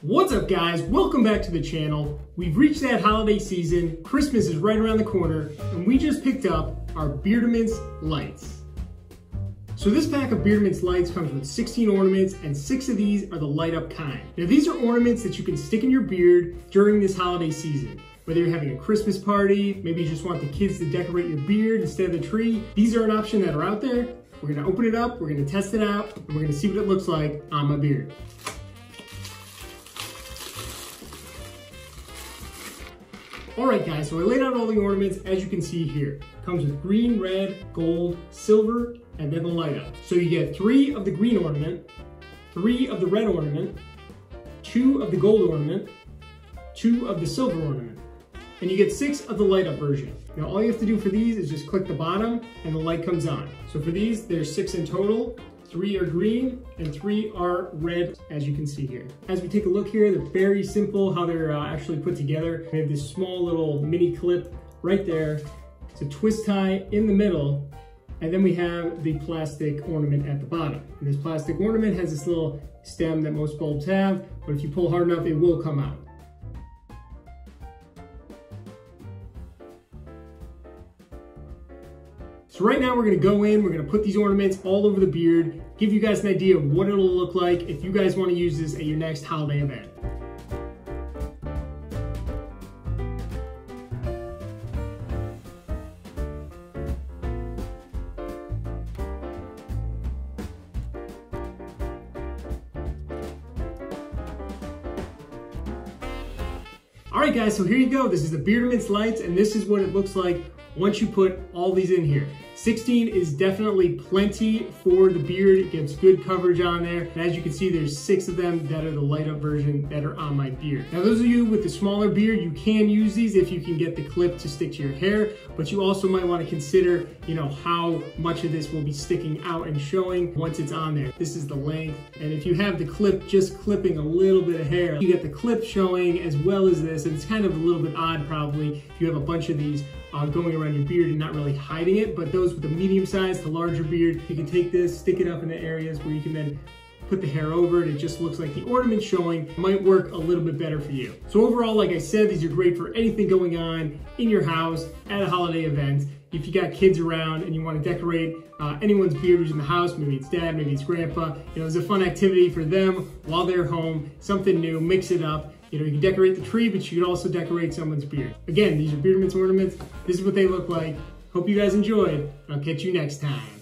What's up guys, welcome back to the channel. We've reached that holiday season, Christmas is right around the corner, and we just picked up our Beardaments lights. So this pack of Beardaments lights comes with 16 ornaments, and 6 of these are the light up kind. Now these are ornaments that you can stick in your beard during this holiday season. Whether you're having a Christmas party, maybe you just want the kids to decorate your beard instead of the tree, these are an option that are out there. We're gonna open it up, we're gonna test it out, and we're gonna see what it looks like on my beard. Alright guys, so I laid out all the ornaments as you can see here. Comes with green, red, gold, silver, and then the light up. So you get 3 of the green ornament, 3 of the red ornament, 2 of the gold ornament, 2 of the silver ornament, and you get 6 of the light up version. Now all you have to do for these is just click the bottom and the light comes on. So for these, there's 6 in total. 3 are green and 3 are red, as you can see here. As we take a look here, they're very simple how they're actually put together. We have this small little mini clip right there. It's a twist tie in the middle, and then we have the plastic ornament at the bottom. And this plastic ornament has this little stem that most bulbs have, but if you pull hard enough, it will come out. So right now we're gonna go in, we're gonna put these ornaments all over the beard, give you guys an idea of what it'll look like if you guys wanna use this at your next holiday event. All right guys, so here you go. This is the Beardaments lights, and this is what it looks like once you put all these in here. 16 is definitely plenty for the beard. It gives good coverage on there. And as you can see, there's 6 of them that are the light up version that are on my beard. Now those of you with the smaller beard, you can use these if you can get the clip to stick to your hair, but you also might want to consider, how much of this will be sticking out and showing once it's on there. This is the length, and if you have the clip just clipping a little bit of hair, you get the clip showing as well as this, and it's kind of a little bit odd probably if you have a bunch of these going around your beard and not really hiding it. But those with the medium size to larger beard, you can take this, stick it up in the areas where you can then put the hair over it. It just looks like the ornament showing. It might work a little bit better for you. So overall, like I said, these are great for anything going on in your house at a holiday event. If you got kids around and you want to decorate anyone's beard who's in the house, maybe it's dad, maybe it's grandpa, it's a fun activity for them while they're home, something new, mix it up. You can decorate the tree, but you can also decorate someone's beard. Again, these are Beardaments ornaments. This is what they look like. Hope you guys enjoyed. I'll catch you next time.